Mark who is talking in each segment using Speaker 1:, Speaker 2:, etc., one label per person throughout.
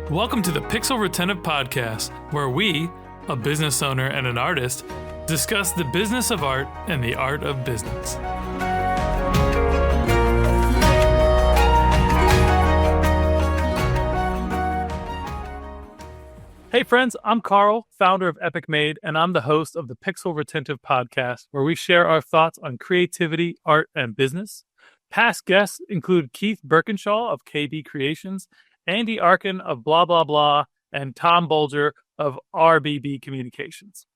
Speaker 1: Welcome to the Pixel Retentive Podcast, where we, a business owner and an artist, discuss the business of art and the art of business. Hey friends, I'm Carl, founder of Epic Made, and I'm the host of the Pixel Retentive Podcast, where we share our thoughts on creativity, art, and business. Past guests include Keith Birkinshaw of KB Creations, Andy Arkin of Blah Blah Blah, and Tom Bolger of RBB Communications.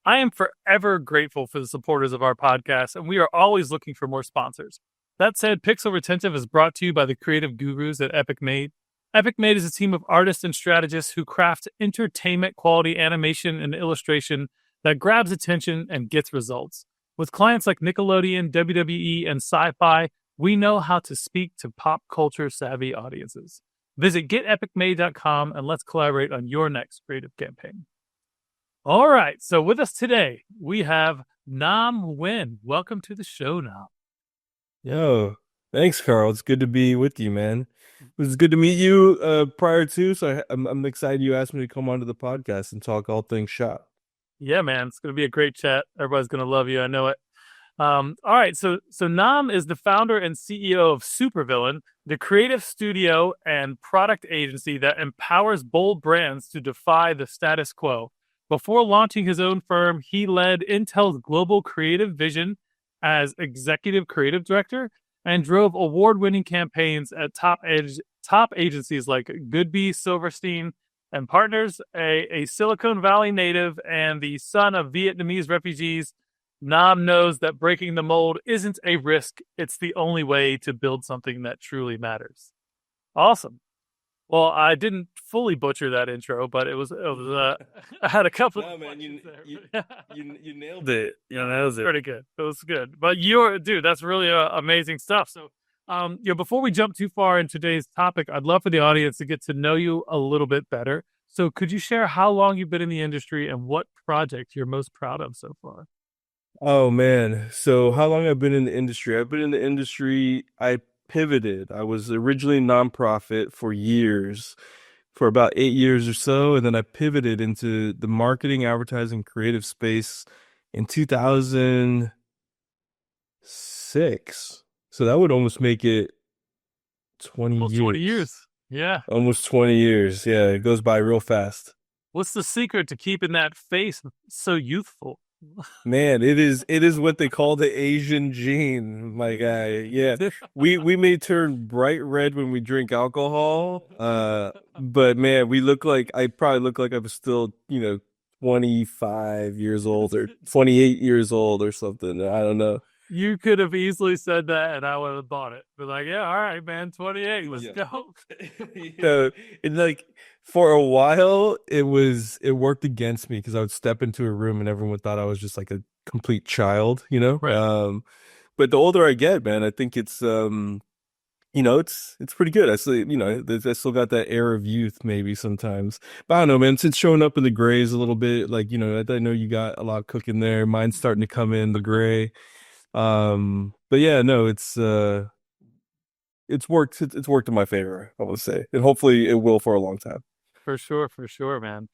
Speaker 1: I am forever grateful for the supporters of our podcast, and we are always looking for more sponsors. That said, Pixel Retentive is brought to you by the creative gurus at Epic Made. Epic Made is a team of artists and strategists who craft entertainment quality animation and illustration that grabs attention and gets results. With clients like Nickelodeon, WWE, and Sci-Fi, we know how to speak to pop culture savvy audiences. Visit getepicmade.com and let's collaborate on your next creative campaign. All right, so with us today, we have Nguyen. Welcome to the show, Nam.
Speaker 2: Yo, thanks, Carl. It's good to be with you, man. It was good to meet you prior to, so I'm excited you asked me to come onto the podcast and talk all things shop.
Speaker 1: Yeah, man, it's going to be a great chat. Everybody's going to love you. I know it. All right, so Nam is the founder and CEO of Supervillain, the creative studio and product agency that empowers bold brands to defy the status quo. Before launching his own firm, he led Intel's global creative vision as executive creative director and drove award-winning campaigns at top agencies like Goodby, Silverstein, and Partners, a Silicon Valley native and the son of Vietnamese refugees. Nam knows that breaking the mold isn't a risk. It's the only way to build something that truly matters. Awesome. Well, I didn't fully butcher that intro, but it was I had a couple of
Speaker 2: man,
Speaker 1: there.
Speaker 2: you nailed it. You nailed it.
Speaker 1: Pretty good. It was good. But dude, that's really amazing stuff. So, before we jump too far in today's topic, I'd love for the audience to get to know you a little bit better. So could you share how long you've been in the industry and what project you're most proud of so far?
Speaker 2: Oh, man. So how long I've been in the industry? I've been in the industry. I pivoted. I was originally nonprofit for years, for about 8 years or so. And then I pivoted into the marketing, advertising, creative space in 2006. So that would almost make it 20 years.
Speaker 1: 20 years. Yeah.
Speaker 2: Almost 20 years. Yeah. It goes by real fast.
Speaker 1: What's the secret to keeping that face so youthful?
Speaker 2: Man, it is what they call the Asian gene, my guy. Yeah. We may turn bright red when we drink alcohol. But man, I probably look like I'm still, 25 years old or 28 years old or something. I don't know.
Speaker 1: You could have easily said that and I would have bought it. But like, yeah, all right, man, 28, let's go.
Speaker 2: And for a while, it worked against me because I would step into a room and everyone thought I was just like a complete child,
Speaker 1: Right.
Speaker 2: But the older I get, man, I think it's, it's pretty good. I still got that air of youth maybe sometimes, but I don't know, man, it's showing up in the grays a little bit. Like, I know you got a lot cooking there. Mine's starting to come in the gray. But yeah, no, it's worked in my favor, I would say, and hopefully it will for a long time.
Speaker 1: For sure, man.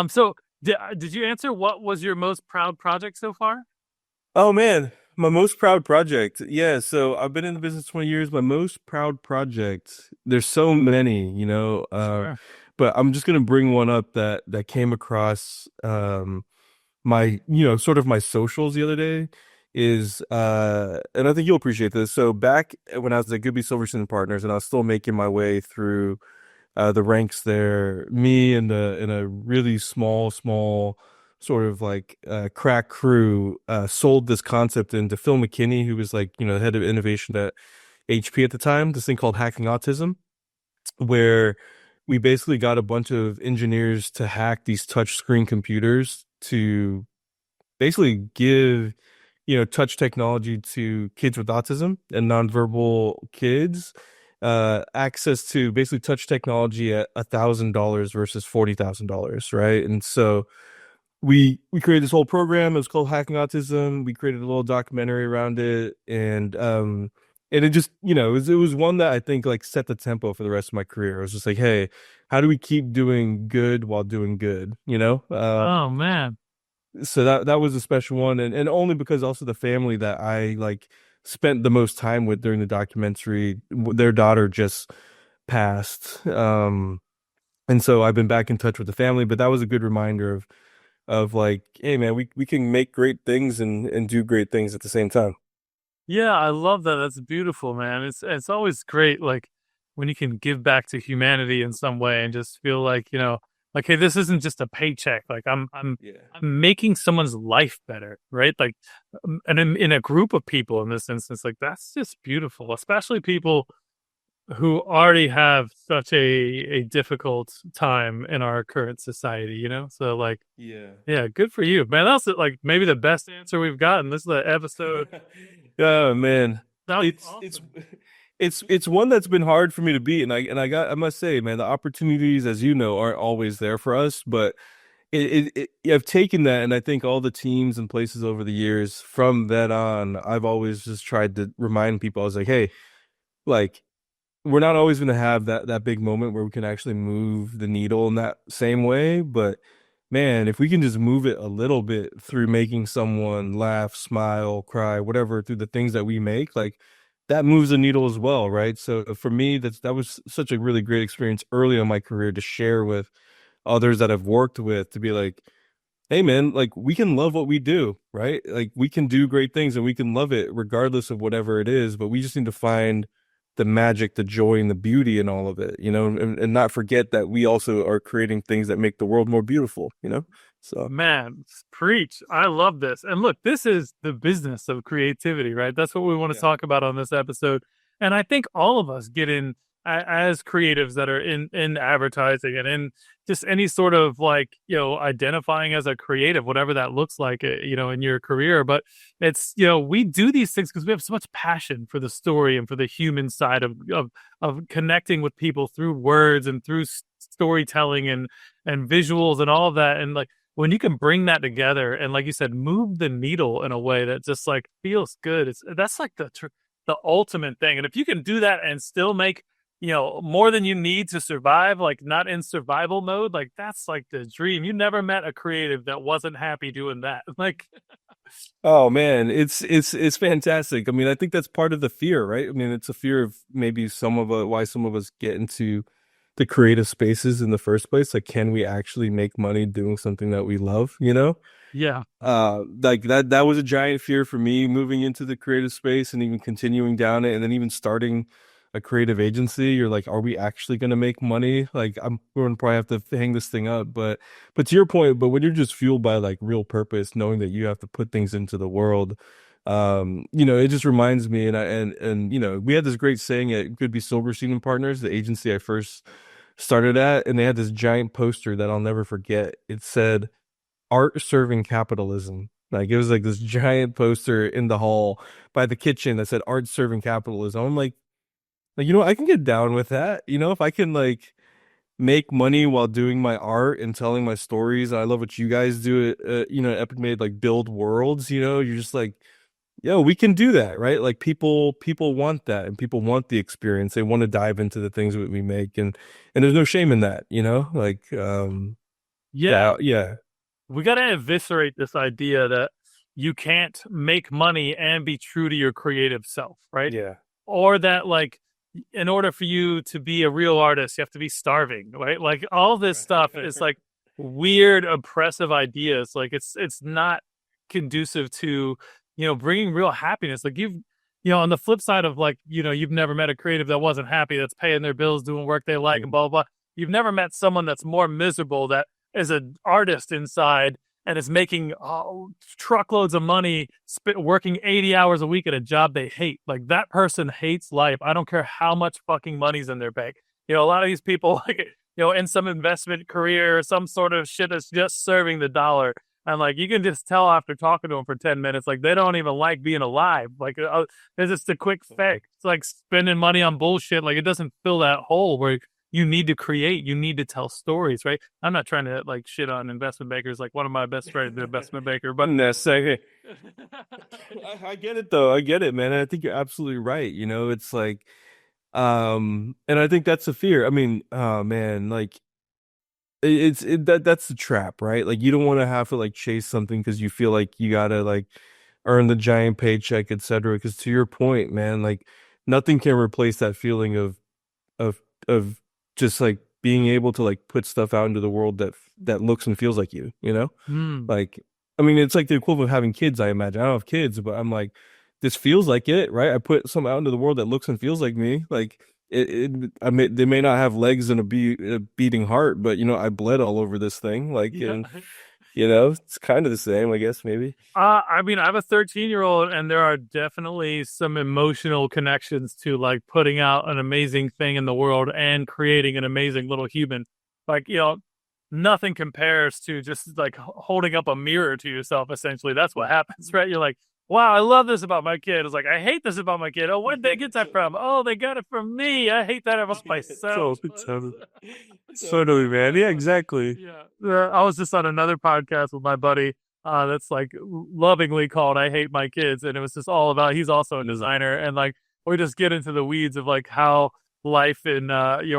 Speaker 1: So did you answer what was your most proud project so far?
Speaker 2: Oh man, my most proud project. Yeah, so I've been in the business 20 years. My most proud project. There's so many,
Speaker 1: Sure.
Speaker 2: but I'm just gonna bring one up that came across my sort of my socials the other day. And I think you'll appreciate this. So back when I was at Goodby, Silverstein and Partners, and I was still making my way through the ranks there, me and a really small sort of like crack crew sold this concept into Phil McKinney, who was like, the head of innovation at HP at the time, this thing called Hacking Autism, where we basically got a bunch of engineers to hack these touch screen computers to basically give touch technology to kids with autism and nonverbal kids, access to basically touch technology at $1,000 versus $40,000, right? And so we created this whole program. It was called Hacking Autism. We created a little documentary around it, and and it just, it was one that I think like set the tempo for the rest of my career. It was just like, hey, how do we keep doing good while doing good,
Speaker 1: Oh man.
Speaker 2: so that was a special one, and only because also the family that I like spent the most time with during the documentary, their daughter just passed. And so I've been back in touch with the family, but that was a good reminder of like, hey man, we can make great things and do great things at the same time.
Speaker 1: Yeah, I love that. That's beautiful, man. It's always great, like when you can give back to humanity in some way and just feel like, like, hey, this isn't just a paycheck. Like
Speaker 2: Yeah.
Speaker 1: I'm making someone's life better, right? Like, and in a group of people in this instance, like that's just beautiful, especially people who already have such a difficult time in our current society, So like,
Speaker 2: Yeah.
Speaker 1: yeah, good for you, man. That's like maybe the best answer we've gotten. This is the episode.
Speaker 2: Oh man.
Speaker 1: That was
Speaker 2: It's
Speaker 1: awesome.
Speaker 2: it's one that's been hard for me to beat, I must say, man, the opportunities, as you know, aren't always there for us, but I've taken that, and I think all the teams and places over the years from that on, I've always just tried to remind people. I was like, hey, like we're not always going to have that big moment where we can actually move the needle in that same way, but man, if we can just move it a little bit through making someone laugh, smile, cry, whatever, through the things that we make, like that moves the needle as well, right? So for me, that was such a really great experience early in my career to share with others that I've worked with, to be like, hey man, like we can love what we do, right? Like we can do great things and we can love it regardless of whatever it is, but we just need to find the magic, the joy, and the beauty in all of it, and not forget that we also are creating things that make the world more beautiful. So
Speaker 1: Man, preach. I love this. And look, this is the business of creativity, right? That's what we want to
Speaker 2: yeah.
Speaker 1: talk about on this episode. And I think all of us get in as creatives that are in advertising and in just any sort of like, identifying as a creative, whatever that looks like, in your career. But it's, we do these things because we have so much passion for the story and for the human side of connecting with people through words and through storytelling and visuals and all of that. And like, when you can bring that together and like you said, move the needle in a way that just like feels good, that's like the ultimate thing. And if you can do that and still make more than you need to survive, like not in survival mode, like that's like the dream. You never met a creative that wasn't happy doing that. Like,
Speaker 2: Oh man, it's fantastic. I mean, I think that's part of the fear, right? I mean, it's a fear of maybe why some of us get into the creative spaces in the first place. Like, can we actually make money doing something that we love,
Speaker 1: yeah.
Speaker 2: Like that was a giant fear for me moving into the creative space and even continuing down it, and then even starting a creative agency. You're like, are we actually going to make money? Like, I'm going to probably have to hang this thing up. But to your point, but when you're just fueled by like real purpose, knowing that you have to put things into the world, it just reminds me, and we had this great saying at Could Be Silverstein and Partners, the agency I first started at, and they had this giant poster that I'll never forget. It said, art serving capitalism. Like it was like this giant poster in the hall by the kitchen that said art serving capitalism. I'm like, I can get down with that. If I can like make money while doing my art and telling my stories. I love what you guys do at, Epic Made, like build worlds, you're just like, yo, we can do that, right? Like people want that, and people want the experience. They want to dive into the things that we make, and there's no shame in that, like,
Speaker 1: Yeah.
Speaker 2: yeah, yeah,
Speaker 1: We got to eviscerate this idea that you can't make money and be true to your creative self, right?
Speaker 2: yeah.
Speaker 1: Or that like in order for you to be a real artist, you have to be starving, right? Like all this stuff is like weird, oppressive ideas. Like it's not conducive to bringing real happiness. Like on the flip side of like you've never met a creative that wasn't happy, that's paying their bills, doing work they like, and blah blah blah. You've never met someone that's more miserable, that is an artist inside and is making truckloads of money, working 80 hours a week at a job they hate. Like that person hates life. I don't care how much fucking money's in their bank. A lot of these people, like, in some investment career or some sort of shit that's just serving the dollar. And like, you can just tell after talking to them for 10 minutes, like they don't even like being alive. Like it's just a quick fix. It's like spending money on bullshit. Like it doesn't fill that hole where you need to create, you need to tell stories, right? I'm not trying to like shit on investment bankers. Like one of my best friends, an investment banker, but
Speaker 2: Necessary. I get it though. I get it, man. I think you're absolutely right. It's like, and I think that's a fear. I mean, oh man, like that's the trap, right? Like you don't want to have to like chase something because you feel like you gotta like earn the giant paycheck, etc. Because to your point, man, like nothing can replace that feeling of just like being able to like put stuff out into the world that looks and feels like you.
Speaker 1: hmm.
Speaker 2: Like, I mean, it's like the equivalent of having kids, I imagine. I don't have kids, but I'm like, this feels like it, right? I put something out into the world that looks and feels like me. Like I mean, they may not have legs and a beating heart, but I bled all over this thing. Like,
Speaker 1: Yeah.
Speaker 2: and it's kind of the same, I guess, maybe.
Speaker 1: I mean, I have a 13-year-old, and there are definitely some emotional connections to like putting out an amazing thing in the world and creating an amazing little human. Like, nothing compares to just like holding up a mirror to yourself, essentially. That's what happens, right? You're like, wow, I love this about my kid. It's like, I hate this about my kid. Oh, where did they get that from? Oh, they got it from me. I hate that about myself.
Speaker 2: Totally, man. Yeah, exactly.
Speaker 1: Yeah. I was just on another podcast with my buddy that's like lovingly called I Hate My Kids. And it was just all about, he's also a designer. And like, we just get into the weeds of like how life and,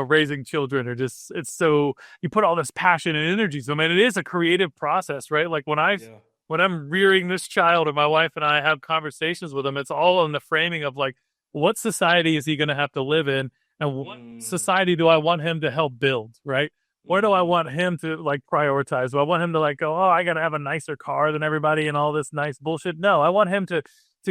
Speaker 1: raising children are just, it's so, you put all this passion and energy. So, man, it is a creative process, right? Like
Speaker 2: Yeah.
Speaker 1: when I'm rearing this child and my wife and I have conversations with him, it's all in the framing of like, what society is he going to have to live in? And what society do I want him to help build, right? Where do I want him to like prioritize? Do I want him to like go, oh, I got to have a nicer car than everybody and all this nice bullshit? No, I want him to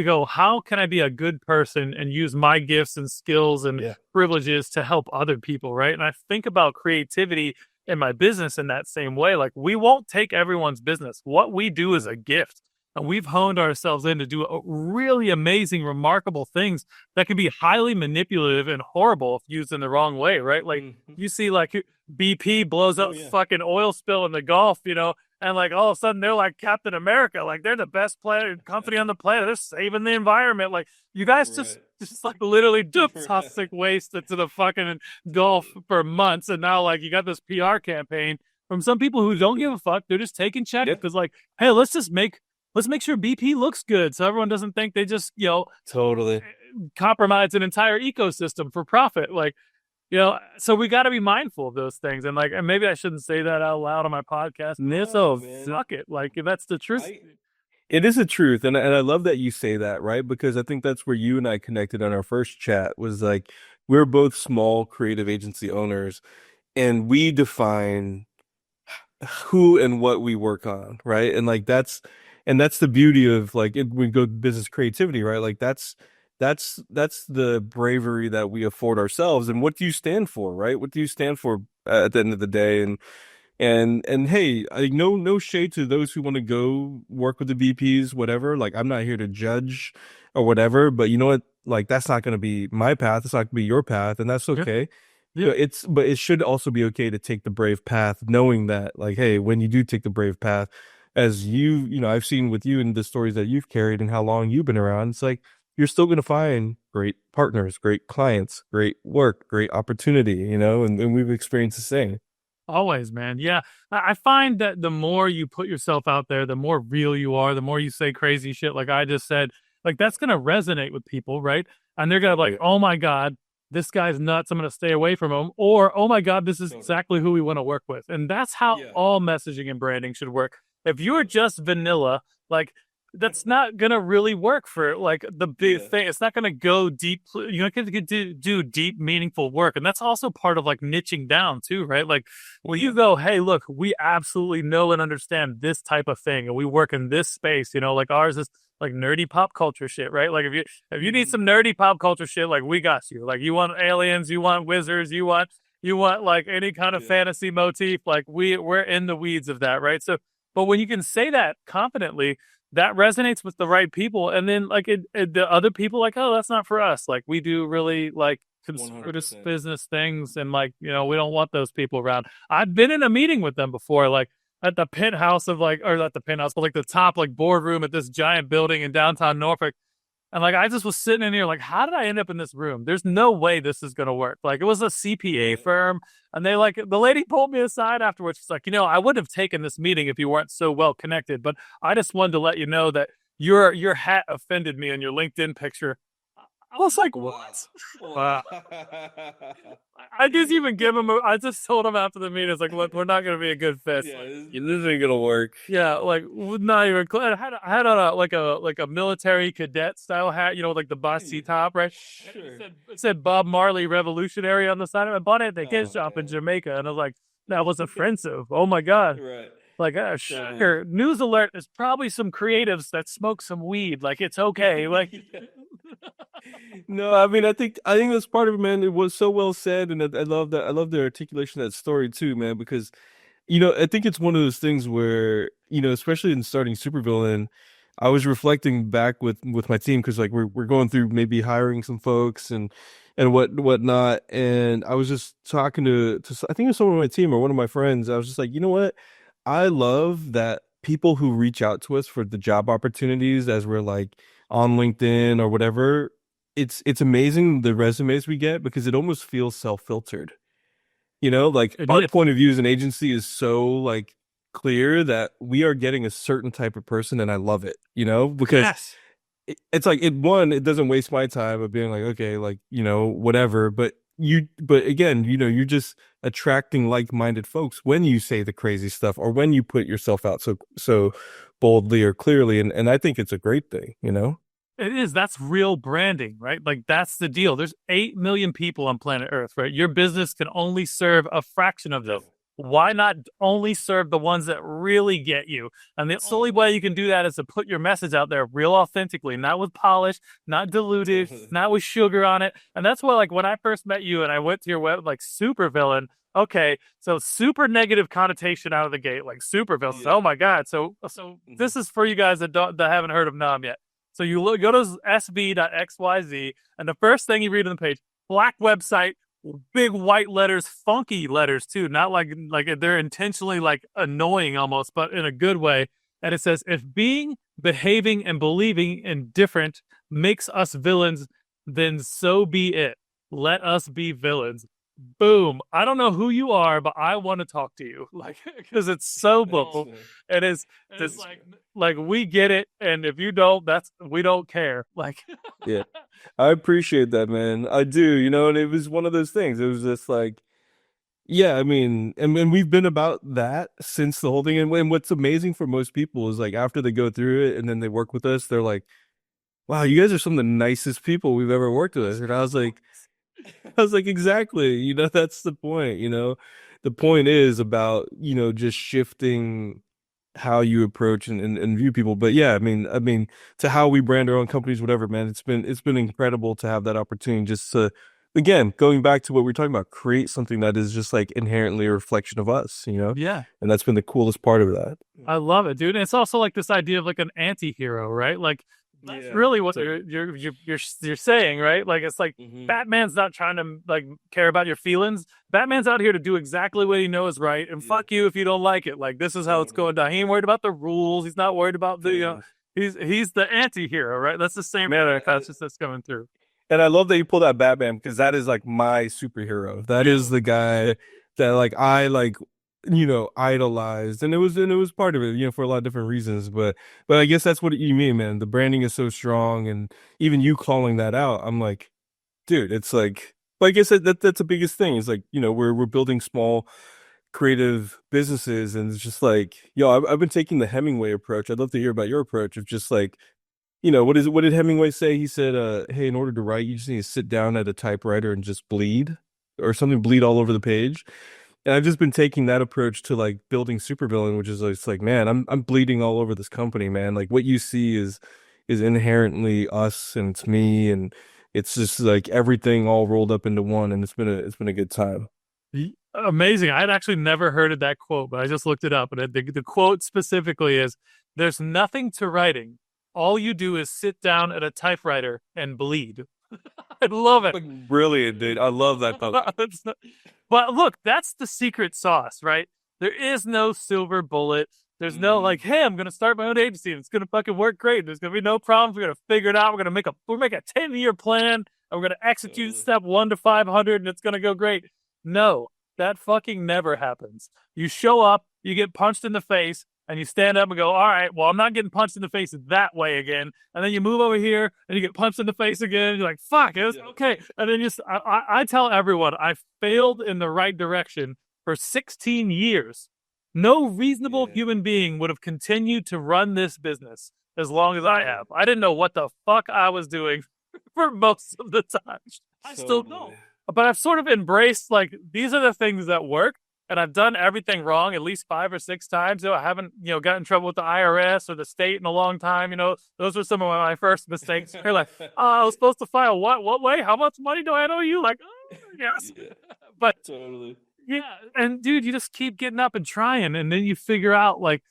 Speaker 1: go, how can I be a good person and use my gifts and skills and
Speaker 2: Yeah.
Speaker 1: privileges to help other people, right? And I think about creativity in my business in that same way. Like we won't take everyone's business. What we do is a gift. And we've honed ourselves in to do really amazing, remarkable things that can be highly manipulative and horrible if used in the wrong way, right? Like you see like BP blows up fucking oil spill in the Gulf, and like all of a sudden they're like Captain America, like they're the best company on the planet. They're saving the environment. Like you guys just like literally dumped toxic waste into the fucking Gulf for months, and now like you got this PR campaign from some people who don't give a fuck. They're just taking checks because like, hey, let's make sure BP looks good so everyone doesn't think they just,
Speaker 2: Totally.
Speaker 1: compromise an entire ecosystem for profit. Like, so we got to be mindful of those things. And like, and maybe I shouldn't say that out loud on my podcast.
Speaker 2: No,
Speaker 1: So
Speaker 2: man.
Speaker 1: fuck it. Like, if that's the truth.
Speaker 2: It is a truth, and I love that you say that, right? Because I think that's where you and I connected on our first chat was like we're both small creative agency owners, and we define who and what we work on, right? And that's the beauty of like we go business creativity, right? Like that's the bravery that we afford ourselves. And what do you stand for, right? What do you stand for at the end of the day? And hey, no shade to those who want to go work with the BPs, whatever. Like I'm not here to judge or whatever, but you know what? Like that's not going to be my path. It's not going to be your path, and that's okay.
Speaker 1: Yeah.
Speaker 2: But it should also be okay to take the brave path, knowing that like, hey, when you do take the brave path, as I've seen with you and the stories that you've carried and how long you've been around, it's like you're still going to find great partners, great clients, great work, great opportunity, and we've experienced the same.
Speaker 1: Always, man. Yeah. I find that the more you put yourself out there, the more real you are, the more you say crazy shit, like I just said, like that's going to resonate with people, right? And they're going to be like, oh my God, this guy's nuts. I'm going to stay away from him. Or, oh my God, this is exactly who we want to work with. And that's how all messaging and branding should work. If you're just vanilla, like that's not gonna really work for like the big thing. It's not gonna go deep. You're not gonna do deep, meaningful work, and that's also part of like niching down too, right? Like when you go, hey, look, we absolutely know and understand this type of thing, and we work in this space. Like ours is like nerdy pop culture shit, right? Like if you need some nerdy pop culture shit, like we got you. Like you want aliens, you want wizards, you want like any kind of fantasy motif. Like we're in the weeds of that, right? So, but when you can say that confidently, that resonates with the right people, and then like the other people like, oh, that's not for us. Like we do really like conservative
Speaker 2: 100%.
Speaker 1: business things, and like we don't want those people around. I've been in a meeting with them before, like at the penthouse of like, or not the penthouse, but like the top like boardroom at this giant building in downtown Norfolk. And like I just was sitting in here like, how did I end up in this room? There's no way this is gonna work. Like it was a CPA
Speaker 3: Right.
Speaker 1: firm, and they like the lady pulled me aside afterwards. She's like, I would have taken this meeting if you weren't so well connected, but I just wanted to let you know that your hat offended me in your LinkedIn picture. I was like,
Speaker 3: Wow.
Speaker 1: what?
Speaker 3: Wow.
Speaker 1: Wow. I just even give him. I just told him after the meeting, it's like, look, we're not going to be a good fit.
Speaker 3: Yeah,
Speaker 1: Like,
Speaker 3: this ain't gonna work.
Speaker 1: yeah, like not even. I had on a like a military cadet style hat, like the bossy top, right? And
Speaker 3: Sure.
Speaker 1: it said Bob Marley Revolutionary on the side of it. I bought it at the
Speaker 3: Oh
Speaker 1: kids shop in
Speaker 3: man.
Speaker 1: Jamaica, and I was like, that was offensive. Oh my god.
Speaker 3: Right.
Speaker 1: Like,
Speaker 3: Totally.
Speaker 1: sure. News alert. There's probably some creatives that smoke some weed. Like, it's okay. Like,
Speaker 3: Yeah.
Speaker 2: No, I mean, I think that's part of it, man. It was so well said, and I love that. I love the articulation of that story too, man. Because I think it's one of those things where, especially in starting Supervillain, I was reflecting back with my team because like we're going through maybe hiring some folks and whatnot, and I was just talking to I think it was someone on my team or one of my friends. I was just like, you know what? I love that people who reach out to us for the job opportunities as we're like on LinkedIn or whatever. It's amazing the resumes we get because it almost feels self-filtered. Like
Speaker 1: it
Speaker 2: our
Speaker 1: is.
Speaker 2: point of view as an agency is so like clear that we are getting a certain type of person and I love it, because
Speaker 1: Yes.
Speaker 2: it's like it doesn't waste my time of being like, okay, like, whatever. But again, you're just attracting like-minded folks when you say the crazy stuff or when you put yourself out so boldly or clearly. And I think it's a great thing.
Speaker 1: It is. That's real branding, right? Like that's the deal. There's 8 million people on planet Earth, right? Your business can only serve a fraction of
Speaker 3: Yeah.
Speaker 1: them. Why not only serve the ones that really get you? And the only way you can do that is to put your message out there real authentically, not with polish, not diluted,
Speaker 3: Totally.
Speaker 1: not with sugar on it. And that's why, like, when I first met you and I went to your web, like, Supervillain, okay, so super negative connotation out of the gate, like Supervillain.
Speaker 3: Yeah.
Speaker 1: Oh my God. So this is for you guys that haven't heard of Nam yet. So you go to sb.xyz, and the first thing you read on the page, black website, big white letters, funky letters too, not like they're intentionally like annoying almost, but in a good way. And it says, if being, behaving, and believing indifferent makes us villains, then so be it. Let us be villains. Boom. I don't know who you are, but I want to talk to you. Like, because it's so
Speaker 3: Thanks,
Speaker 1: bull.
Speaker 3: man.
Speaker 1: It is
Speaker 3: Thanks,
Speaker 1: just
Speaker 3: man.
Speaker 1: like we get it, and if you don't, we don't care. Like,
Speaker 2: Yeah. I appreciate that, man. I do, and it was one of those things. It was just like, yeah, I mean, and we've been about that since the whole thing. And what's amazing for most people is like after they go through it and then they work with us, they're like, wow, you guys are some of the nicest people we've ever worked with. And I was like, exactly, that's the point. The point is about, just shifting how you approach and view people. But yeah, I mean, to how we brand our own companies, whatever, man, it's been incredible to have that opportunity just to, again, going back to what we were talking about, create something that is just like inherently a reflection of us.
Speaker 1: yeah,
Speaker 2: And that's been the coolest part of that.
Speaker 1: I love it, dude. And it's also like this idea of like an anti-hero, right? Like that's
Speaker 3: Yeah.
Speaker 1: really what
Speaker 3: So,
Speaker 1: you're saying, right? Like it's like
Speaker 3: mhm.
Speaker 1: Batman's not trying to like care about your feelings. Batman's out here to do exactly what he knows is right, and
Speaker 3: Yeah.
Speaker 1: fuck you if you don't like it. Like this is how it's
Speaker 3: Totally.
Speaker 1: going down. He ain't worried about the rules. He's not worried about the
Speaker 3: Totally.
Speaker 1: he's the anti-hero, right? That's the same manner that's coming through.
Speaker 2: And I love that you pulled out Batman because that is like my superhero. That is the guy that like I like, idolized. And it was part of it, for a lot of different reasons. But I guess that's what you mean, man. The branding is so strong and even you calling that out, I'm like, dude, it's like I said, that's the biggest thing. Is like, we're building small creative businesses and it's just like, yo, I've been taking the Hemingway approach. I'd love to hear about your approach of just like what is it? What did Hemingway say? He said, hey, in order to write, you just need to sit down at a typewriter and just bleed or something, bleed all over the page. And I've just been taking that approach to like building Supervillain, which is it's like, man, I'm bleeding all over this company, man. Like what you see is inherently us and it's me and it's just like everything all rolled up into one and it's been a good time.
Speaker 1: Amazing. I'd actually never heard of that quote, but I just looked it up. And the quote specifically is, there's nothing to writing. All you do is sit down at a typewriter and bleed. I love it.
Speaker 2: Like brilliant, dude. I love that thought.
Speaker 1: But look, that's the secret sauce, right? There is no silver bullet. There's no
Speaker 2: Mm-hmm.
Speaker 1: like, hey, I'm gonna start my own agency and it's gonna fucking work great. There's gonna be no problems. We're gonna figure it out. We're make a 10-year plan and we're gonna execute
Speaker 2: Totally.
Speaker 1: step 1 to 500 and it's gonna go great. No, that fucking never happens. You show up, you get punched in the face, and you stand up and go, all right, well, I'm not getting punched in the face that way again. And then you move over here and you get punched in the face again. You're like, fuck, it was
Speaker 2: Yeah.
Speaker 1: okay. And then I tell everyone I failed in the right direction for 16 years. No reasonable
Speaker 2: Yeah.
Speaker 1: human being would have continued to run this business as long as I have. I didn't know what the fuck I was doing for most of the time. I still
Speaker 2: Totally.
Speaker 1: don't. But I've sort of embraced like these are the things that work, and I've done everything wrong at least 5 or 6 times. I haven't, got in trouble with the IRS or the state in a long time. Those were some of my first mistakes. They're like, oh, I was supposed to file what way? How much money do I owe you? Like, oh, yes.
Speaker 2: Yeah.
Speaker 1: But
Speaker 2: Totally.
Speaker 1: yeah, and dude, you just keep getting up and trying, and then you figure out like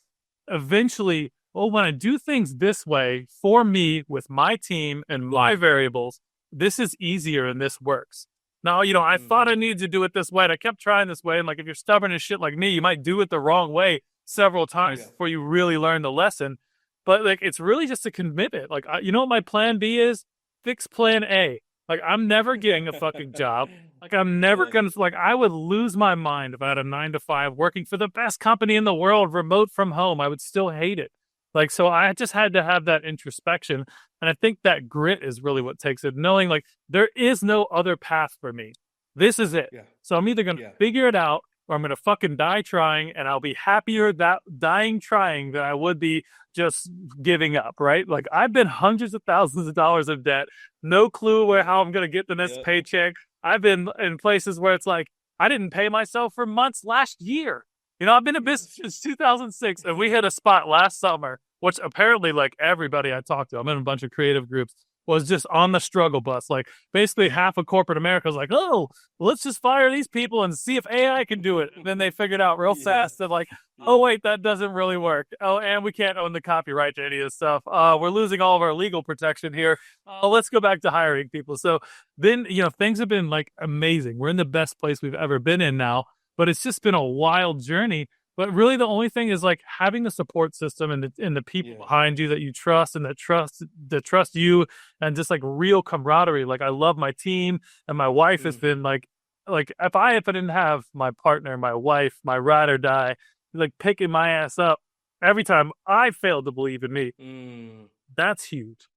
Speaker 1: eventually, oh, when I do things this way for me with my team and my variables, this is easier and this works. Now, I thought I
Speaker 2: Mm-hmm.
Speaker 1: needed to do it this way, and I kept trying this way. And like, if you're stubborn as shit like me, you might do it the wrong way several times
Speaker 2: Yeah.
Speaker 1: before you really learn the lesson. But like, it's really just a commitment. Like, you know what my plan B is? Fix plan A. Like, I'm never getting a fucking job. Like, I'm never
Speaker 2: Yeah.
Speaker 1: gonna, like, I would lose my mind if I had a 9 to 5 working for the best company in the world, remote from home. I would still hate it. Like, so I just had to have that introspection. And I think that grit is really what takes it, knowing like there is no other path for me. This is it.
Speaker 2: Yeah.
Speaker 1: So I'm either gonna
Speaker 2: Yeah.
Speaker 1: figure it out or I'm gonna fucking die trying, and I'll be happier that dying trying than I would be just giving up, right? Like I've been hundreds of thousands of dollars of debt, no clue where
Speaker 2: Yeah.
Speaker 1: how I'm gonna get the next
Speaker 2: Yeah.
Speaker 1: paycheck. I've been in places where it's like I didn't pay myself for months last year. I've been in business since 2006, and we hit a spot last summer, which apparently, like everybody I talked to, I'm in a bunch of creative groups, was just on the struggle bus. Like basically half of corporate America was like, oh, let's just fire these people and see if AI can do it. And then they figured out real
Speaker 2: Yeah.
Speaker 1: fast that like, oh wait, that doesn't really work. Oh, and we can't own the copyright to any of this stuff. We're losing all of our legal protection here. Let's go back to hiring people. So then, things have been like amazing. We're in the best place we've ever been in now, but it's just been a wild journey. But really, the only thing is like having the support system and the people
Speaker 2: Yeah.
Speaker 1: behind you that you trust and that trust you, and just like real camaraderie. Like I love my team, and my wife has been like if I didn't have my partner, my wife, my ride or die, like picking my ass up every time I failed to believe in me.
Speaker 2: Mm.
Speaker 1: That's huge.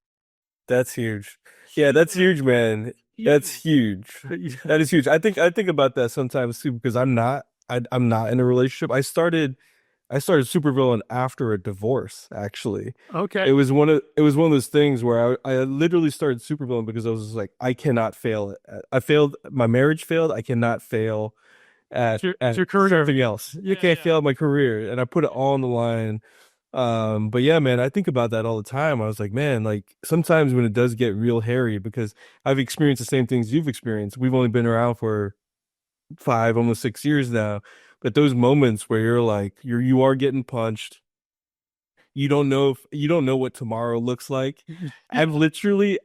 Speaker 2: That's huge. Yeah, that's huge, man. That's huge. That is huge. I think about that sometimes too because I'm not in a relationship. I started Supervillain after a divorce, actually.
Speaker 1: Okay.
Speaker 2: It was one of those things where I literally started Supervillain because I was just like, I cannot fail it. I failed, my marriage failed. I cannot fail
Speaker 1: It's
Speaker 2: at
Speaker 1: your career.
Speaker 2: something else. You can't fail at my career. And I put it all on the line. But yeah, man, I think about that all the time. I was like, man, like sometimes when it does get real hairy, because I've experienced the same things you've experienced. We've only been around for 5, almost 6 years now. But those moments where you're like, you are getting punched, you don't know what tomorrow looks like. I've literally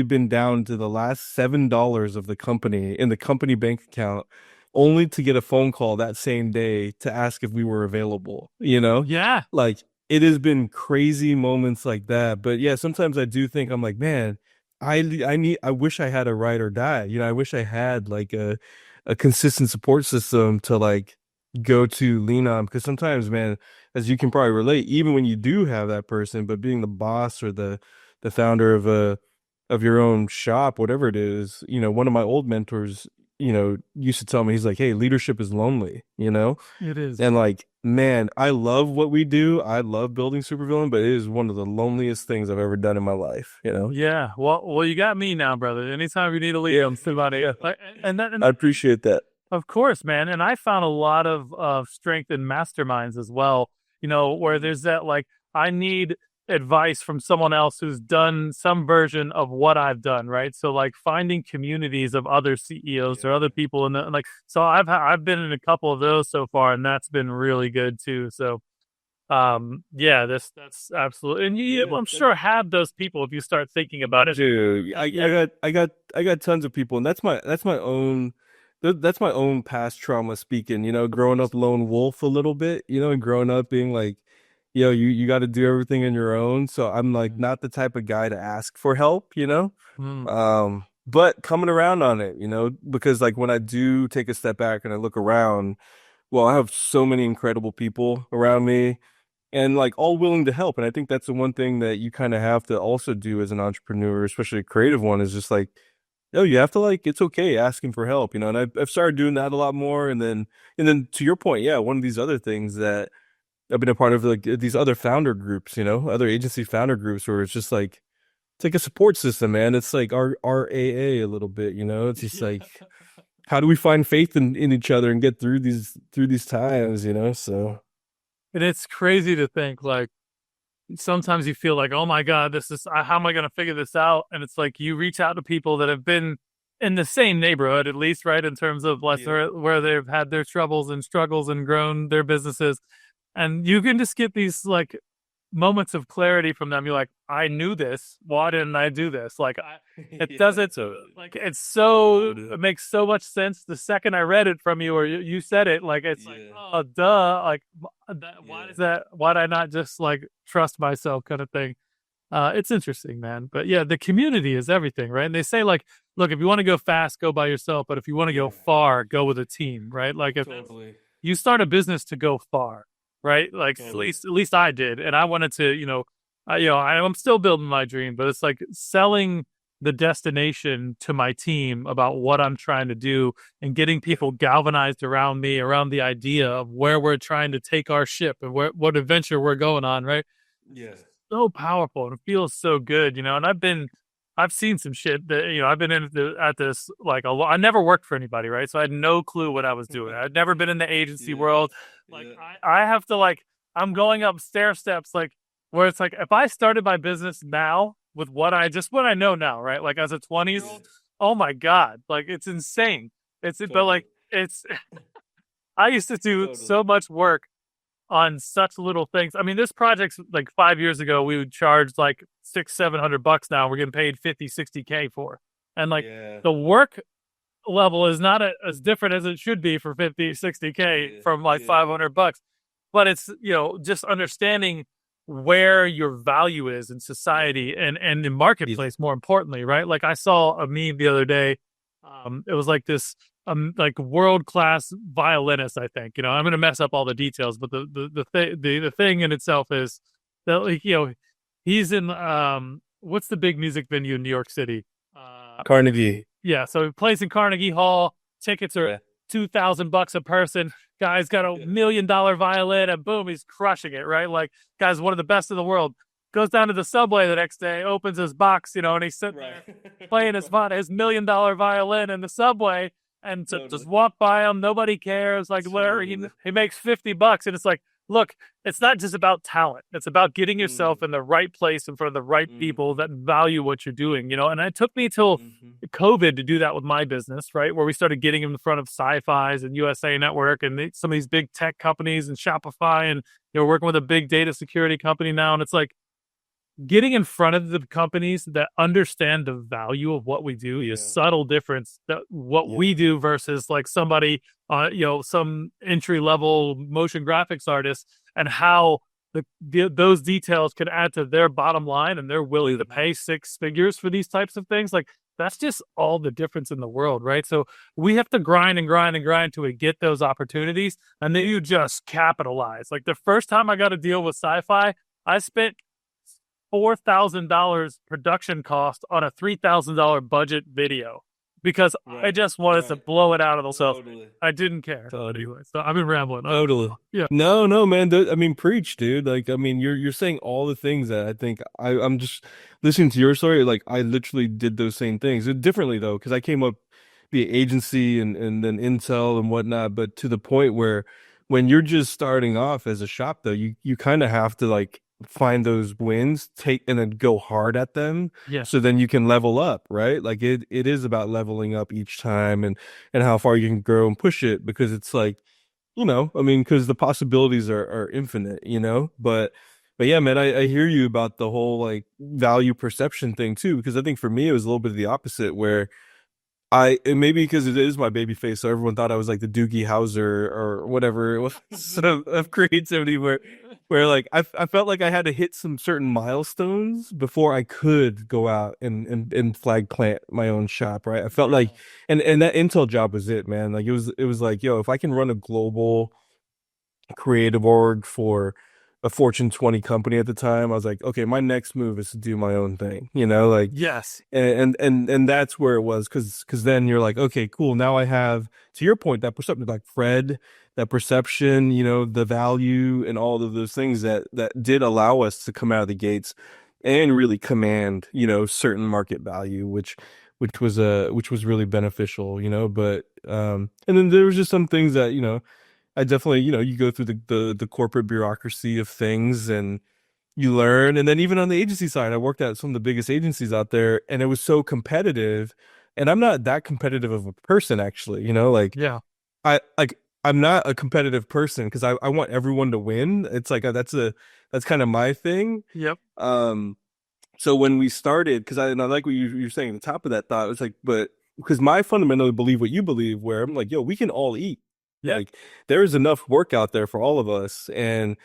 Speaker 2: been down to the last $7 of the company in the company bank account, only to get a phone call that same day to ask if we were available.
Speaker 1: Yeah.
Speaker 2: Like it has been crazy moments like that. But yeah, sometimes I do think I'm like, man, I wish I had a ride or die. I wish I had like a consistent support system to like go to lean on, because sometimes, man, as you can probably relate, even when you do have that person, but being the boss or the founder of your own shop, whatever it is, one of my old mentors, used to tell me, he's like, hey, leadership is lonely.
Speaker 1: It is.
Speaker 2: And like, man, I love what we do. I love building Supervillain, but it is one of the loneliest things I've ever done in my life.
Speaker 1: Yeah. Well, you got me now, brother. Anytime you need a lead, I'm somebody. And
Speaker 2: I appreciate that.
Speaker 1: of course, man. And I found a lot of strength in masterminds as well, where there's that like, I need advice from someone else who's done some version of what I've done, right? So like finding communities of other CEOs or other people in the like, so I've been in a couple of those so far, and that's been really good too. So yeah, that's absolutely, and I'm sure have those people if you start thinking about it.
Speaker 2: Dude, I got tons of people, and that's my own that's my own past trauma speaking, growing up lone wolf a little bit, and growing up being like, you got to do everything on your own. So I'm like
Speaker 1: Mm.
Speaker 2: not the type of guy to ask for help.
Speaker 1: Mm.
Speaker 2: But coming around on it, because like when I do take a step back and I look around, well, I have so many incredible people around me and like all willing to help. And I think that's the one thing that you kind of have to also do as an entrepreneur, especially a creative one, is just like, no, you have to like, it's okay asking for help, and I've started doing that a lot more. And then to your point, yeah, one of these other things that I've been a part of, like these other founder groups, other agency founder groups where it's like a support system, man. It's like our RAA a little bit, it's just
Speaker 1: Yeah.
Speaker 2: like, how do we find faith in each other and get through these times. So
Speaker 1: And it's crazy to think like sometimes you feel like, oh my God, this is how am I going to figure this out? And it's like you reach out to people that have been in the same neighborhood, at least, right? In terms of
Speaker 2: yeah,
Speaker 1: lesser where they've had their troubles and struggles and grown their businesses. And you can just get these like moments of clarity from them. You're like, I knew this. Why didn't I do this? Like, it
Speaker 2: yeah,
Speaker 1: doesn't
Speaker 2: totally,
Speaker 1: like it's so
Speaker 2: totally,
Speaker 1: it makes so much sense the second I read it from you or you said it. Like, it's like,
Speaker 2: yeah,
Speaker 1: oh, duh. Like, why
Speaker 2: yeah,
Speaker 1: does that? Why did I not just like trust myself, kind of thing? It's interesting, man. But yeah, the community is everything, right? And they say like, look, if you want to go fast, go by yourself. But if you want to go
Speaker 2: yeah,
Speaker 1: far, go with a team, right? Like if that's
Speaker 2: totally,
Speaker 1: you start a business to go far, right? Like
Speaker 2: totally,
Speaker 1: at least I did, and I wanted to, I'm still building my dream, but it's like selling the destination to my team about what I'm trying to do and getting
Speaker 2: yeah,
Speaker 1: people galvanized around me, around the idea of where we're trying to take our ship and what adventure we're going on, right?
Speaker 2: yeah,
Speaker 1: So powerful and it feels so good, and I've seen some shit that, I've been at this like a lot. I never worked for anybody, right? So I had no clue what I was doing. I'd never been in the agency
Speaker 2: yeah,
Speaker 1: world. Like
Speaker 2: yeah,
Speaker 1: I have to like, I'm going up stair steps, like where it's like, if I started my business now with what I know now, right? Like as a 20-year
Speaker 2: yeah,
Speaker 1: old, oh my God, like it's insane. But
Speaker 2: totally,
Speaker 1: like, I used to do
Speaker 2: totally,
Speaker 1: so much work on such little things. I mean, this project's like 5 years ago, we would charge like $600-700 now. We're getting paid 50-60K for. And like
Speaker 2: yeah,
Speaker 1: the work level is not as different as it should be for 50-60K
Speaker 2: yeah,
Speaker 1: from like
Speaker 2: yeah,
Speaker 1: $500. But it's, just understanding where your value is in
Speaker 2: yeah,
Speaker 1: society and in
Speaker 2: he's,
Speaker 1: marketplace, more importantly, right? Like I saw a meme the other day. It was like this like world class violinist. I think, I'm gonna mess up all the details, but the thing in itself is that, like, he's in what's the big music venue in New York City?
Speaker 2: Carnegie,
Speaker 1: Yeah, so he plays in Carnegie Hall. Tickets are
Speaker 2: yeah,
Speaker 1: $2,000 a person. Guy's got a
Speaker 2: yeah,
Speaker 1: $1 million violin, and boom, he's crushing it, right? Like, guy's one of the best in the world. Goes down to the subway the next day, opens his box, and he's sitting
Speaker 2: right,
Speaker 1: there playing his $1 million violin in the subway, and to just
Speaker 2: totally,
Speaker 1: walk by him, nobody cares. Like, whatever, he
Speaker 2: totally,
Speaker 1: he makes $50, and it's like, look, it's not just about talent. It's about getting
Speaker 2: mm,
Speaker 1: yourself in the right place in front of the right people
Speaker 2: mm-hmm,
Speaker 1: that value what you're doing. And it took me till
Speaker 2: mm-hmm,
Speaker 1: COVID to do that with my business, right? Where we started getting in front of sci-fi's and USA Network and some of these big tech companies and Shopify, and working with a big data security company now. And it's like getting in front of the companies that understand the value of what we do, a
Speaker 2: yeah,
Speaker 1: subtle difference that what
Speaker 2: yeah,
Speaker 1: we do versus like somebody, some entry level motion graphics artist, and how those details can add to their bottom line, and they're willing to
Speaker 2: mm-hmm,
Speaker 1: pay six figures for these types of things. Like, that's just all the difference in the world, right? So we have to grind and grind and grind till we get those opportunities, and then you just capitalize. Like the first time I got a deal with sci-fi, I spent $4,000 production cost on a $3,000 budget video because I
Speaker 2: right,
Speaker 1: just wanted to
Speaker 2: right,
Speaker 1: blow it out of the stuff.
Speaker 2: totally.
Speaker 1: I didn't care. Anyway, so I've been rambling.
Speaker 2: Totally.
Speaker 1: Yeah.
Speaker 2: No, no, man. I mean, preach, dude. Like, I mean, you're saying all the things that I think I'm just listening to your story. Like, I literally did those same things differently though, because I came up via agency and then Intel and whatnot. But to the point where when you're just starting off as a shop, though, you kind of have to like find those wins, take and then go hard at them,
Speaker 1: Yeah.
Speaker 2: so then you can level up, right? Like it is about leveling up each time and how far you can grow and push it because it's like I mean, because the possibilities are infinite. But yeah, man, I hear you about the whole like value perception thing too, because I think for me it was a little bit of the opposite where maybe because it is my baby face, so everyone thought I was like the Doogie Howser or whatever it was of creativity where like I felt like I had to hit some certain milestones before I could go out and flag plant my own shop, right? I felt like and that Intel job was it, man. Like it was like, yo, if I can run a global creative org for a Fortune 20 company at the time, I was like, okay, my next move is to do my own thing, like
Speaker 1: Yes.
Speaker 2: and that's where it was because then you're like, okay, cool. Now I have, to your point, that perception, like Fred, that perception, the value and all of those things that did allow us to come out of the gates and really command, certain market value, which was really beneficial, but and then there was just some things that, I definitely, you go through the corporate bureaucracy of things and you learn. And then even on the agency side, I worked at some of the biggest agencies out there and it was so competitive. And I'm not that competitive of a person, actually, like
Speaker 1: Yeah.
Speaker 2: like I'm not a competitive person because I want everyone to win. It's like that's kind of my thing.
Speaker 1: Yep.
Speaker 2: So when we started, because and I like what you're saying at the top of that thought, it's like, but because my fundamentally believe what you believe, where I'm like, yo, we can all eat.
Speaker 1: Yeah.
Speaker 2: Like there is enough work out there for all of us. And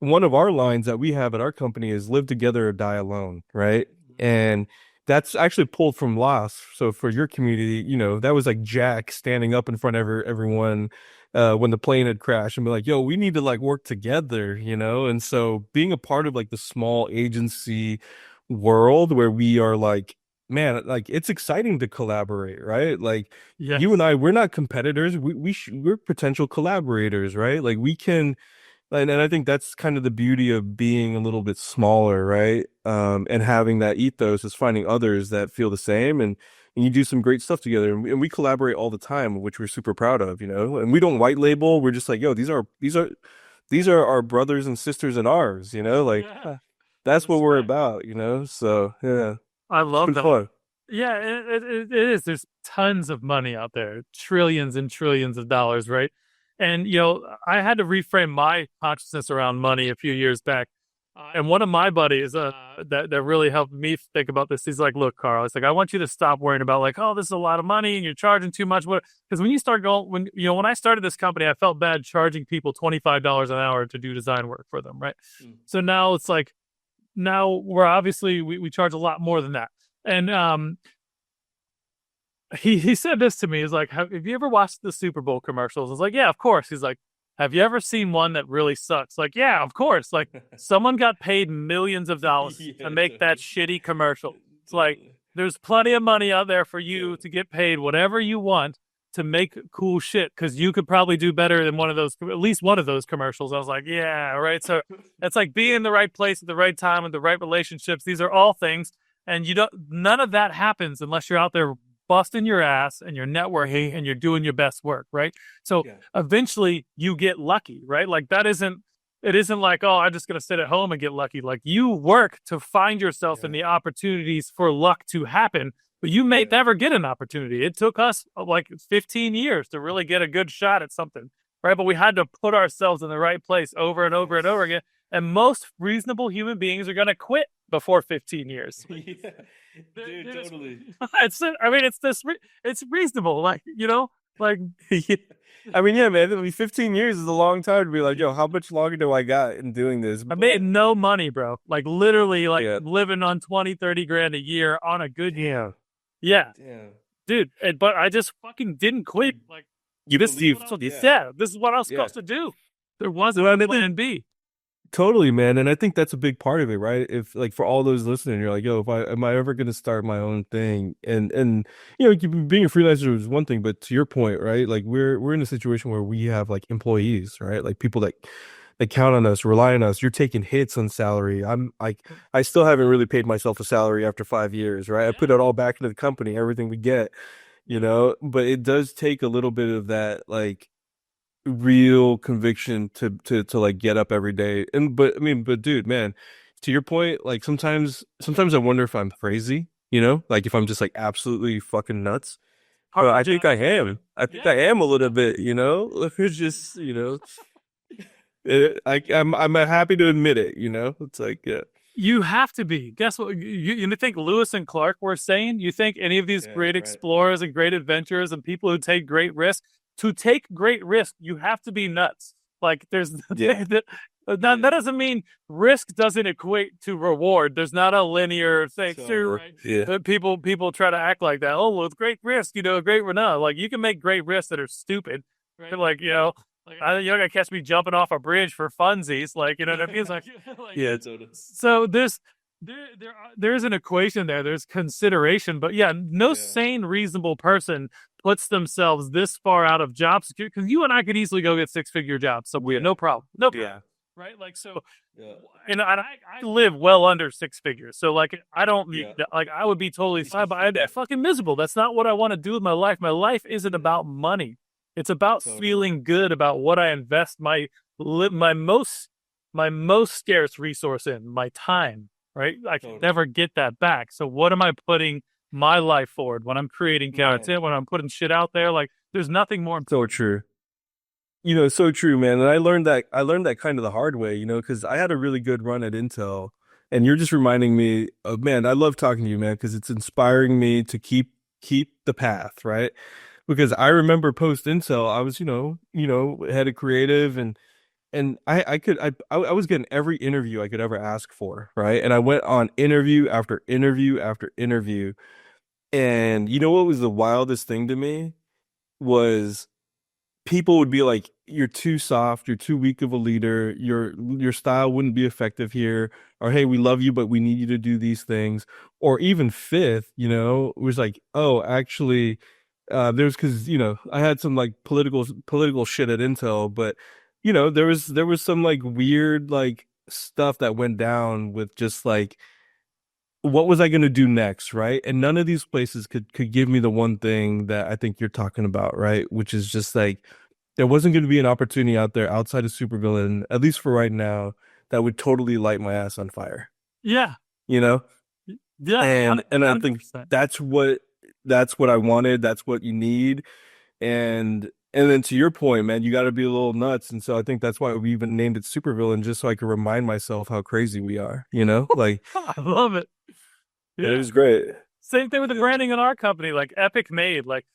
Speaker 2: one of our lines that we have at our company is live together or die alone, right? And that's actually pulled from Lost. So for your community, that was like Jack standing up in front of everyone when the plane had crashed and be like, yo, we need to like work together, And so being a part of like the small agency world where we are like, man, like it's exciting to collaborate, right? Like you and
Speaker 1: Yes.
Speaker 2: I, we're not competitors. We're potential collaborators, right? Like we can, and I think that's kind of the beauty of being a little bit smaller, right? And having that ethos is finding others that feel the same, and you do some great stuff together. And we collaborate all the time, which we're super proud of, And we don't white label. We're just like, yo, these are our brothers and sisters and ours, Like
Speaker 1: Yeah.
Speaker 2: that's what we're
Speaker 1: Respect.
Speaker 2: about, So yeah,
Speaker 1: I
Speaker 2: it's
Speaker 1: love
Speaker 2: been
Speaker 1: that.
Speaker 2: fun.
Speaker 1: Yeah, it is. There's tons of money out there, trillions and trillions of dollars, right? And I had to reframe my consciousness around money a few years back. And one of my buddies that really helped me think about this, he's like, "Look, Carl, it's like I want you to stop worrying about like, oh, this is a lot of money and you're charging too much." What? Because when you start going, when I started this company, I felt bad charging people $25 an hour to do design work for them, right? So now it's like now we're obviously we charge a lot more than that. And he said this to me. He's like, have you ever watched the Super Bowl commercials? I was like, yeah, of course. He's like, have you ever seen one that really sucks? Like, yeah, of course. Like, someone got paid millions of dollars to
Speaker 2: Yeah,
Speaker 1: make that
Speaker 2: totally.
Speaker 1: shitty commercial. It's like,
Speaker 2: Totally.
Speaker 1: there's plenty of money out there for you
Speaker 2: Yeah.
Speaker 1: to get paid whatever you want to make cool shit because you could probably do better than one of those, at least one of those commercials. I was like, yeah, right. So it's like being in the right place at the right time with the right relationships. These are all things. And none of that happens unless you're out there busting your ass and you're networking and you're doing your best work, right? So
Speaker 2: Yeah.
Speaker 1: eventually you get lucky, right? Like it isn't like, oh, I'm just going to sit at home and get lucky. Like you work to find yourself in
Speaker 2: Yeah.
Speaker 1: the opportunities for luck to happen, but you may
Speaker 2: Yeah.
Speaker 1: never get an opportunity. It took us like 15 years to really get a good shot at something, right? But we had to put ourselves in the right place over and over and over
Speaker 2: Yes.
Speaker 1: again. And most reasonable human beings are going to quit before 15 years.
Speaker 2: Yeah. Dude, totally.
Speaker 1: I mean, it's reasonable. Like, like
Speaker 2: Yeah. I mean, yeah, man. I mean, 15 years is a long time to be like, yo, how much longer do I got in doing this?
Speaker 1: I made
Speaker 2: But
Speaker 1: no money, bro. Like literally like
Speaker 2: yeah,
Speaker 1: living on 20, 30 grand a year on a good year.
Speaker 2: damn,
Speaker 1: Yeah,
Speaker 2: damn.
Speaker 1: dude. But I just fucking didn't quit. Like
Speaker 2: You
Speaker 1: this is
Speaker 2: believe?
Speaker 1: what I was,
Speaker 2: Yeah,
Speaker 1: yeah, this is what I was
Speaker 2: yeah.
Speaker 1: supposed to do. There
Speaker 2: So
Speaker 1: wasn't
Speaker 2: I
Speaker 1: a
Speaker 2: mean,
Speaker 1: plan B.
Speaker 2: totally, man. And I think that's a big part of it, right? If like for all those listening, you're like, yo, if I am I ever gonna start my own thing? And being a freelancer is one thing, but to your point, right? Like we're in a situation where we have like employees, right? Like people that count on us, rely on us. You're taking hits on salary. I'm like I still haven't really paid myself a salary after 5 years, right? I put
Speaker 1: Yeah,
Speaker 2: it all back into the company, everything we get,
Speaker 1: yeah,
Speaker 2: but it does take a little bit of that like real conviction to like get up every day. And but I mean, but dude, man, to your point, like sometimes I wonder if I'm crazy, like if I'm just like absolutely fucking nuts. But
Speaker 1: hard to
Speaker 2: I think I
Speaker 1: judge.
Speaker 2: am. I think I
Speaker 1: Yeah,
Speaker 2: am a little bit, It's just, I'm happy to admit it, It's like, yeah.
Speaker 1: You have to be. Guess what? You think Lewis and Clark were saying? You think any of these
Speaker 2: Yeah,
Speaker 1: great
Speaker 2: right.
Speaker 1: explorers and great adventurers and people who take great risks? To take great risks, you have to be nuts. Like there's
Speaker 2: Yeah,
Speaker 1: that, that
Speaker 2: yeah,
Speaker 1: doesn't mean risk doesn't equate to reward. There's not a linear thing. Sure,
Speaker 2: totally.
Speaker 1: right?
Speaker 2: Yeah,
Speaker 1: But people try to act like that. Oh, well, it's great risk, great no. Like you can make great risks that are stupid. Right? Like you're not gonna catch me jumping off a bridge for funsies. Like what I mean? It's like,
Speaker 2: yeah, totally.
Speaker 1: so there's an equation there. There's consideration, but yeah, no
Speaker 2: Yeah,
Speaker 1: sane, reasonable person puts themselves this far out of job security because you and I could easily go get six-figure jobs somewhere,
Speaker 2: yeah,
Speaker 1: no problem, no problem,
Speaker 2: yeah,
Speaker 1: right? Like so,
Speaker 2: yeah,
Speaker 1: and I live well under six figures, so like I don't
Speaker 2: yeah,
Speaker 1: like I would be totally fine, but I'm fucking miserable. That's not what I want to do with my life. My life isn't about money. It's about
Speaker 2: totally,
Speaker 1: feeling good about what I invest my most scarce resource in, my time, right? I can
Speaker 2: totally.
Speaker 1: never get that back. So what am I putting my life forward when I'm creating
Speaker 2: Man,
Speaker 1: content, when I'm putting shit out there? Like there's nothing more
Speaker 2: so true. So true, man. And I learned that kind of the hard way, because I had a really good run at Intel, and you're just reminding me of, man, I love talking to you, man, because it's inspiring me to keep the path, right? Because I remember post Intel, I was, head of creative, and I was getting every interview I could ever ask for, right? And I went on interview after interview after interview. And you know what was the wildest thing to me was people would be like, "You're too soft, you're too weak of a leader, your style wouldn't be effective here," or "Hey, we love you, but we need you to do these things." Or even fifth, was like, "Oh, actually, there's because I had some like political shit at Intel, but there was some like weird like stuff that went down with just like what was I going to do next, right? And none of these places could give me the one thing that I think you're talking about, right? Which is just like there wasn't going to be an opportunity out there outside of Supervillain, at least for right now, that would totally light my ass on fire,
Speaker 1: yeah,
Speaker 2: you know?
Speaker 1: yeah,
Speaker 2: And I think
Speaker 1: 100%.
Speaker 2: that's what I wanted, that's what you need. And then to your point, man, you got to be a little nuts. And so I think that's why we even named it Supervillain, just so I could remind myself how crazy we are, Like,
Speaker 1: I love it.
Speaker 2: it
Speaker 1: Yeah.
Speaker 2: was great.
Speaker 1: Same thing with the
Speaker 2: Yeah.
Speaker 1: branding in our company, like Epic Made. Like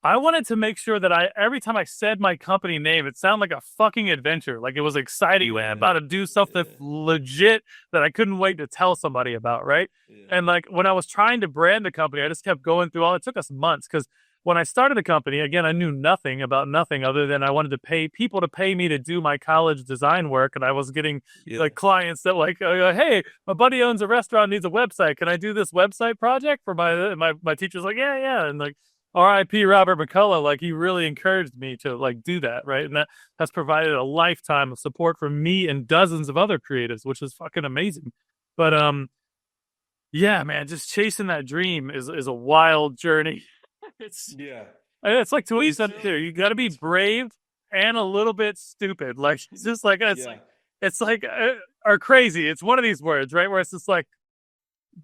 Speaker 1: I wanted to make sure that every time I said my company name, it sounded like a fucking adventure. Like it was exciting, man.
Speaker 2: Yeah.
Speaker 1: About to do something
Speaker 2: Yeah.
Speaker 1: legit that I couldn't wait to tell somebody about, right?
Speaker 2: Yeah.
Speaker 1: And like when I was trying to brand the company, I just kept going through all. It took us months because when I started the company, again, I knew nothing about nothing other than I wanted to pay people to pay me to do my college design work, and I was getting
Speaker 2: Yeah.
Speaker 1: like clients that like, hey, my buddy owns a restaurant, needs a website. Can I do this website project for my teacher's like, yeah, yeah, and like R.I.P. Robert McCullough, like he really encouraged me to like do that, right? And that has provided a lifetime of support for me and dozens of other creatives, which is fucking amazing. But yeah, man, just chasing that dream is a wild journey. It's
Speaker 2: Yeah.
Speaker 1: it's like to each
Speaker 2: It's
Speaker 1: there. You got to be brave and a little bit stupid. Like it's just like
Speaker 2: yeah.
Speaker 1: it's like or crazy. It's one of these words, right? Where it's just like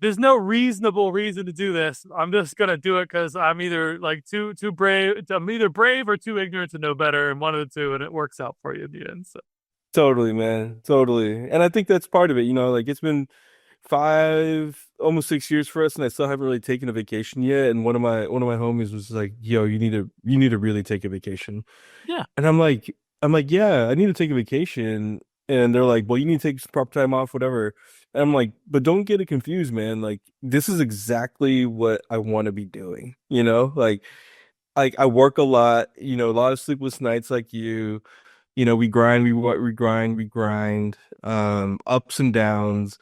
Speaker 1: there's no reasonable reason to do this. I'm just gonna do it because I'm either like too brave. I'm either brave or too ignorant to know better, and one of the two, and it works out for you in the end. So
Speaker 2: Totally, man. Totally. And I think that's part of it, like it's been 5, almost 6 years for us, and I still haven't really taken a vacation yet. And one of my homies was like, "Yo, you need to really take a vacation."
Speaker 1: yeah,
Speaker 2: And I'm like, "Yeah, I need to take a vacation." And they're like, "Well, you need to take some proper time off, whatever." And I'm like, "But don't get it confused, man. Like, this is exactly what I want to be doing, Like I work a lot, a lot of sleepless nights like you. We grind, we grind, we grind, ups and downs.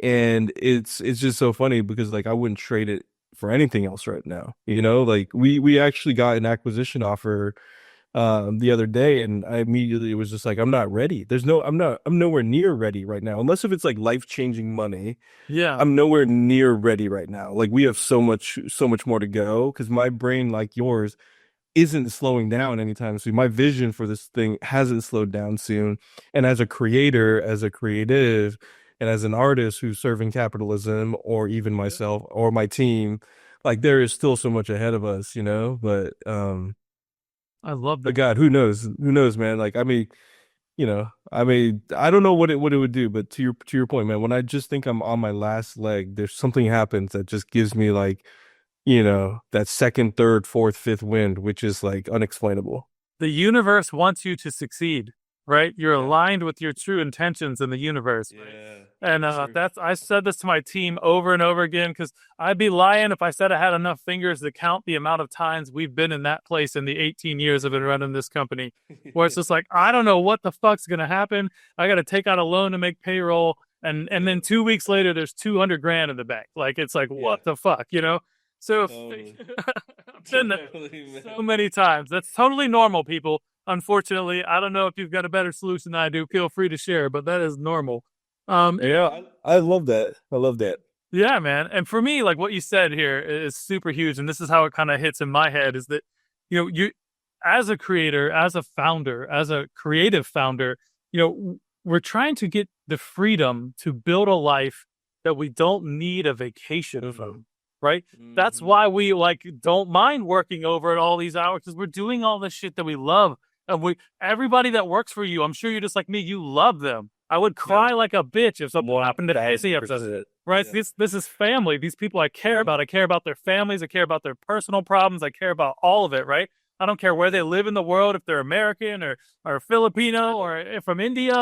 Speaker 2: And it's just so funny because like I wouldn't trade it for anything else right now. Like we actually got an acquisition offer the other day, and I immediately was just like, I'm not ready. I'm nowhere near ready right now. Unless if it's like life-changing money,
Speaker 1: yeah,
Speaker 2: I'm nowhere near ready right now. Like we have so much more to go because my brain, like yours, isn't slowing down anytime soon. My vision for this thing hasn't slowed down soon. And as a creator, as a creative, and as an artist who's serving capitalism, or even
Speaker 1: yeah.
Speaker 2: myself or my team, like there is still so much ahead of us.
Speaker 1: I love
Speaker 2: But
Speaker 1: that.
Speaker 2: God, who knows? Who knows, man? Like, I mean, I mean, I don't know what it would do, but to your point, man, when I just think I'm on my last leg, there's something happens that just gives me like, that second, third, fourth, fifth wind, which is like unexplainable.
Speaker 1: The universe wants you to succeed, right? You're
Speaker 2: Yeah.
Speaker 1: aligned with your true intentions in the universe, right?
Speaker 2: Yeah.
Speaker 1: And
Speaker 2: True.
Speaker 1: that's I said this to my team over and over again because I'd be lying if I said I had enough fingers to count the amount of times we've been in that place in the 18 years I've been running this company, where it's just like I don't know what the fuck's gonna happen. I got to take out a loan to make payroll, and
Speaker 2: Yeah.
Speaker 1: then 2 weeks later there's 200 grand in the bank. Like it's like
Speaker 2: Yeah.
Speaker 1: what the fuck, you know? So
Speaker 2: Totally.
Speaker 1: I've been there
Speaker 2: Totally,
Speaker 1: so
Speaker 2: man.
Speaker 1: many times. That's totally normal, people. Unfortunately, I don't know if you've got a better solution than I do. Feel free to share, but that is normal. Um,
Speaker 2: Yeah, I love that. I love that.
Speaker 1: yeah, man. And for me, like what you said here is super huge, and this is how it kind of hits in my head: is that you, as a creator, as a founder, as a creative founder, we're trying to get the freedom to build a life that we don't need a vacation
Speaker 2: Hmm.
Speaker 1: from, right? That's
Speaker 2: Hmm.
Speaker 1: why we like don't mind working over at all these hours because we're doing all this shit that we love. And everybody that works for you, I'm sure you're just like me, you love them. I would
Speaker 2: Yeah.
Speaker 1: cry like a bitch if something happened today. See, right?
Speaker 2: Yeah.
Speaker 1: This is family. These people I care about. I care about their families. I care about their personal problems. I care about all of it, right? I don't care where they live in the world, if they're American or Filipino or if from India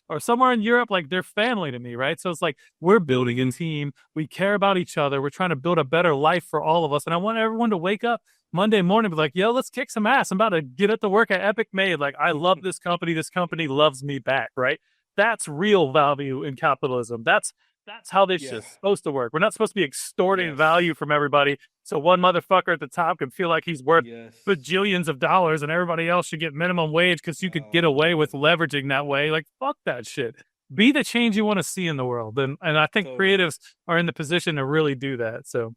Speaker 1: or somewhere in Europe, like they're family to me, right? So it's like we're building a team. We care about each other. We're trying to build a better life for all of us. And I want everyone to wake up Monday morning and be like, yo, let's kick some ass. I'm about to get at the work at Epic Made. Like, I love this company. This company loves me back, right? That's real value in capitalism. That's how this
Speaker 2: Yeah.
Speaker 1: is supposed to work. We're not supposed to be extorting
Speaker 2: Yes.
Speaker 1: value from everybody. So one motherfucker at the top can feel like he's worth
Speaker 2: Yes.
Speaker 1: bajillions of dollars and everybody else should get minimum wage because you could get
Speaker 2: Oh
Speaker 1: away with
Speaker 2: man.
Speaker 1: leveraging that way. Like, fuck that shit. Be the change you want to see in the world. And I think
Speaker 2: Totally.
Speaker 1: creatives are in the position to really do that. So,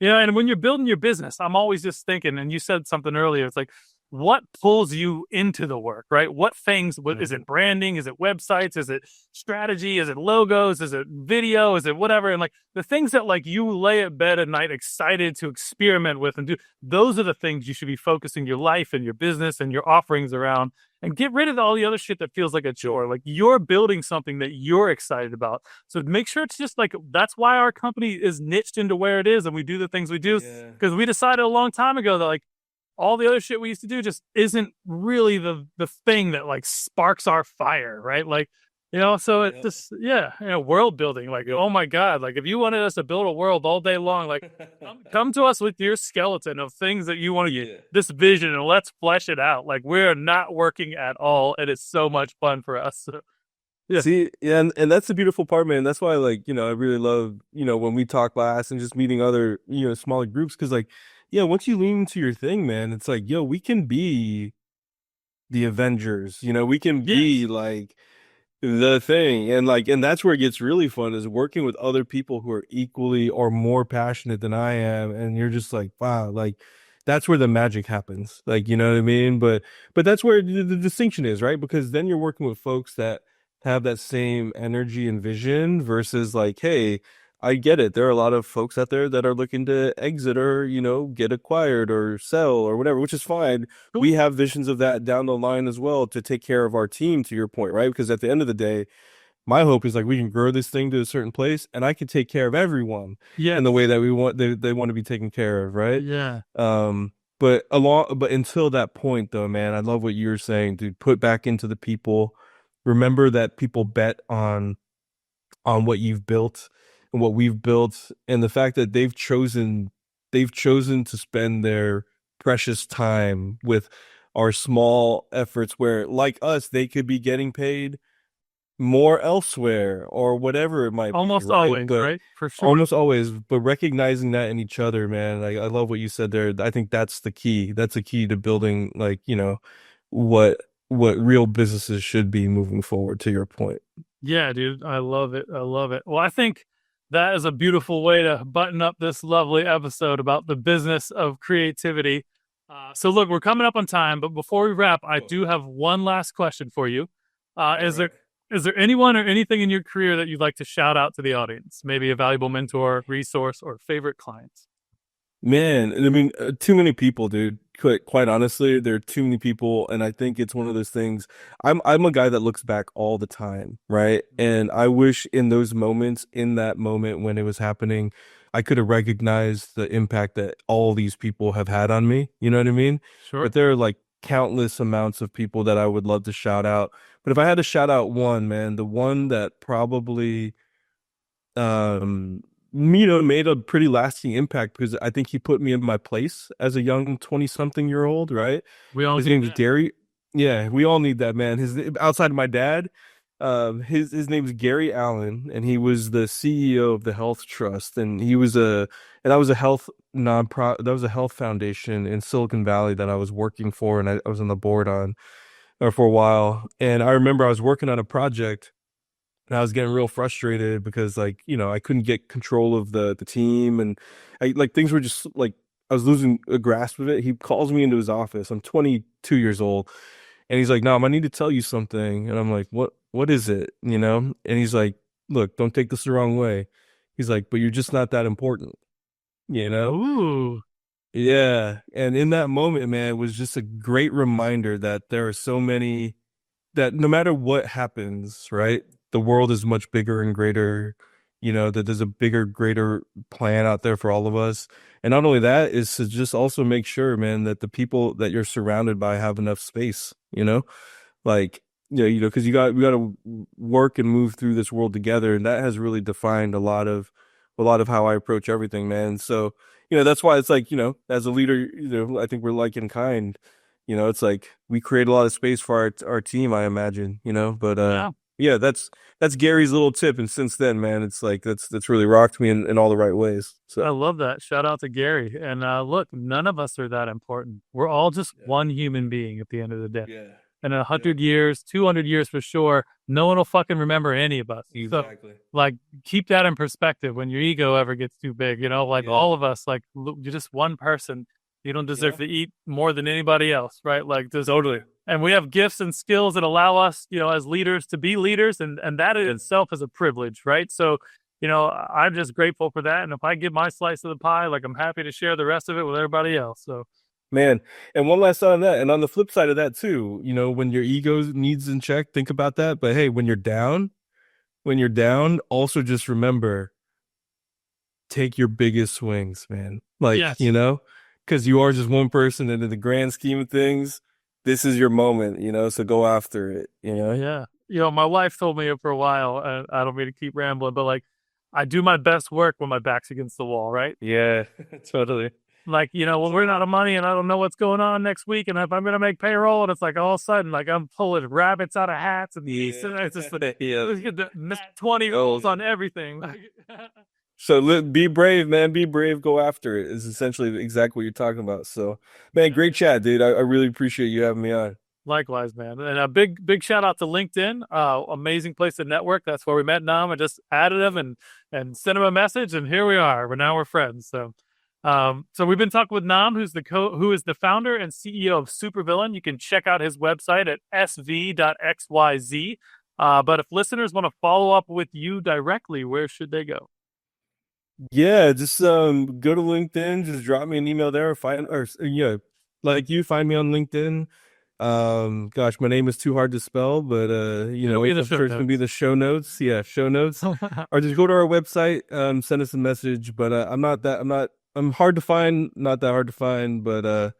Speaker 1: yeah. And when you're building your business, I'm always just thinking, and you said something earlier, it's like, what pulls you into the work, right? What things, is
Speaker 2: Mhm.
Speaker 1: it branding? Is it websites? Is it strategy? Is it logos? Is it video? Is it whatever? And like the things that like you lay at bed at night excited to experiment with and do, those are the things you should be focusing your life and your business and your offerings around and get rid of all the other shit that feels like a chore. Like you're building something that you're excited about. So make sure it's just like, that's why our company is niched into where it is and we do the things we do
Speaker 2: Yeah.
Speaker 1: because we decided a long time ago that like, all the other shit we used to do just isn't really the thing that like sparks our fire, right? Like, so it's
Speaker 2: Yep.
Speaker 1: just yeah, world building. Like, oh my god, like if you wanted us to build a world all day long, like come to us with your skeleton of things that you want to get
Speaker 2: Yeah.
Speaker 1: this vision and let's flesh it out. Like we're not working at all, and it's so much fun for us. So, yeah,
Speaker 2: See, yeah, and that's the beautiful part, man. That's why, like, I really love, when we talk class and just meeting other, smaller groups, because, like, yeah, once you lean into your thing, man, it's like, yo, we can be the Avengers, we can be
Speaker 1: yes,
Speaker 2: like the thing, and that's where it gets really fun is working with other people who are equally or more passionate than I am, and you're just like, wow, like that's where the magic happens, like you know what I mean? But that's where the distinction is, right? Because then you're working with folks that have that same energy and vision versus like, hey, I get it. There are a lot of folks out there that are looking to exit or, get acquired or sell or whatever, which is fine. We
Speaker 1: cool,
Speaker 2: have visions of that down the line as well to take care of our team, to your point, right? Because at the end of the day, my hope is like we can grow this thing to a certain place and I can take care of everyone in the way
Speaker 1: yes,
Speaker 2: that we want they want to be taken care of, right?
Speaker 1: yeah,
Speaker 2: But until that point though, man, I love what you were saying, dude. Put back into the people. Remember that people bet on what you've built and what we've built and the fact that they've chosen to spend their precious time with our small efforts where like us they could be getting paid more elsewhere or whatever it might be,
Speaker 1: almost
Speaker 2: right?
Speaker 1: always,
Speaker 2: But
Speaker 1: right, for sure.
Speaker 2: almost always, but recognizing that in each other, man, I love what you said there. I think that's the key. That's the key to building like what what real businesses should be moving forward, to your point.
Speaker 1: Yeah, dude, I love it. I love it. Well, I think that is a beautiful way to button up this lovely episode about the business of creativity. So, look, we're coming up on time, but before we wrap, I
Speaker 2: Oh,
Speaker 1: do have one last question for you.
Speaker 2: all
Speaker 1: Is there
Speaker 2: right.
Speaker 1: anyone or anything in your career that you'd like to shout out to the audience? Maybe a valuable mentor, resource, or favorite clients?
Speaker 2: Man, I mean, too many people, dude. Quite honestly, there are too many people, and I think it's one of those things. I'm a guy that looks back all the time, right? And I wish in those moments, in that moment when it was happening, I could have recognized the impact that all these people have had on me. You know what I mean?
Speaker 1: Sure.
Speaker 2: But there are like countless amounts of people that I would love to shout out. But if I had to shout out one, man, the one that probably um made a pretty lasting impact because I think he put me in my place as a young 20 something year old, right?
Speaker 1: We all
Speaker 2: His
Speaker 1: need
Speaker 2: name's
Speaker 1: that.
Speaker 2: Gary. Yeah, we all need that, man. His outside of my dad, his name's Gary Allen, and he was the CEO of the Health Trust, and that was a health that was a health foundation in Silicon Valley that I was working for, and I was on the board on for a while. And I remember I was working on a project and I was getting real frustrated because like, I couldn't get control of the team and I like things were just like I was losing a grasp of it. He calls me into his office. I'm 22 years old and he's like, "No, I need to tell you something." And I'm like, "What is it?" And he's like, "Look, don't take this the wrong way." He's like, "But you're just not that important." You know?
Speaker 1: Ooh.
Speaker 2: Yeah. And in that moment, man, it was just a great reminder that there are so many that no matter what happens, right, the world is much bigger and greater, that there's a bigger, greater plan out there for all of us. And not only that, is to just also make sure, man, that the people that you're surrounded by have enough space, like, because we got to work and move through this world together. And that has really defined a lot of how I approach everything, man. So, that's why it's like, as a leader, I think we're like in kind. It's like we create a lot of space for our team, I imagine, but
Speaker 1: Yeah.
Speaker 2: yeah, that's Gary's little tip. And since then, man, it's like that's really rocked me in all the right ways.
Speaker 1: I
Speaker 2: So
Speaker 1: love that. Shout out to Gary. And look, none of us are that important. We're all just
Speaker 2: yeah,
Speaker 1: one human being at the end of the day.
Speaker 2: yeah,
Speaker 1: And in
Speaker 2: yeah,
Speaker 1: 100 years, 200 years for sure, no one will fucking remember any of us. So,
Speaker 2: exactly.
Speaker 1: like, keep that in perspective when your ego ever gets too big. Like
Speaker 2: Yeah,
Speaker 1: all of us, like, you're just one person. You don't deserve
Speaker 2: yeah,
Speaker 1: to eat more than anybody else, right? Like, just,
Speaker 2: totally.
Speaker 1: and we have gifts and skills that allow us, as leaders to be leaders. And that in itself is a privilege, right? So, I'm just grateful for that. And if I get my slice of the pie, like, I'm happy to share the rest of it with everybody else. So,
Speaker 2: Man, and one last thought on that, and on the flip side of that too, when your ego needs in check, think about that. But hey, when you're down, also just remember, take your biggest swings, man. Like,
Speaker 1: yes.
Speaker 2: because you are just one person, and in the grand scheme of things, this is your moment, so go after it,
Speaker 1: Yeah. My wife told me for a while, and I don't mean to keep rambling, but like, I do my best work when my back's against the wall, right?
Speaker 2: Yeah, totally.
Speaker 1: Like, when we're out of money and I don't know what's going on next week, and if I'm going to make payroll, and it's like all of a sudden, like I'm pulling rabbits out of hats and geese, and it's just like,
Speaker 2: Yeah.
Speaker 1: miss 20 rolls on everything.
Speaker 2: So be brave, man. Be brave. Go after it. Is essentially exactly what you're talking about. So, man, great chat, dude. I really appreciate you having me on.
Speaker 1: Likewise, man. And a big shout out to LinkedIn. Amazing place to network. That's where we met Nam. I just added him and sent him a message, and here we are. We're friends. So we've been talking with Nam, who is the founder and CEO of Supervillain. You can check out his website at sv.xyz. But if listeners want to follow up with you directly, where should they go?
Speaker 2: Yeah, just go to LinkedIn, just drop me an email there, like find me on LinkedIn. Gosh, my name is too hard to spell, but
Speaker 1: It'll be in the
Speaker 2: I'm
Speaker 1: show
Speaker 2: sure it's gonna be
Speaker 1: notes.
Speaker 2: the show notes. Yeah, show notes. Or just go to our website, send us a message. But I'm hard to find, not that hard to find, but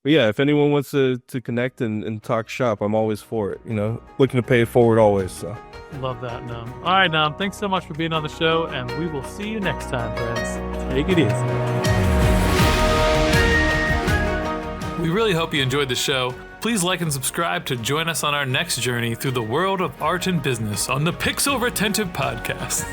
Speaker 2: yeah, if anyone wants to connect and talk shop, I'm always for it, looking to pay it forward always. So
Speaker 1: Love that, Nam. All right, Nam. Thanks so much for being on the show, and we will see you next time, friends. Take it easy. We really hope you enjoyed the show. Please like and subscribe to join us on our next journey through the world of art and business on the Pixel Retentive Podcast.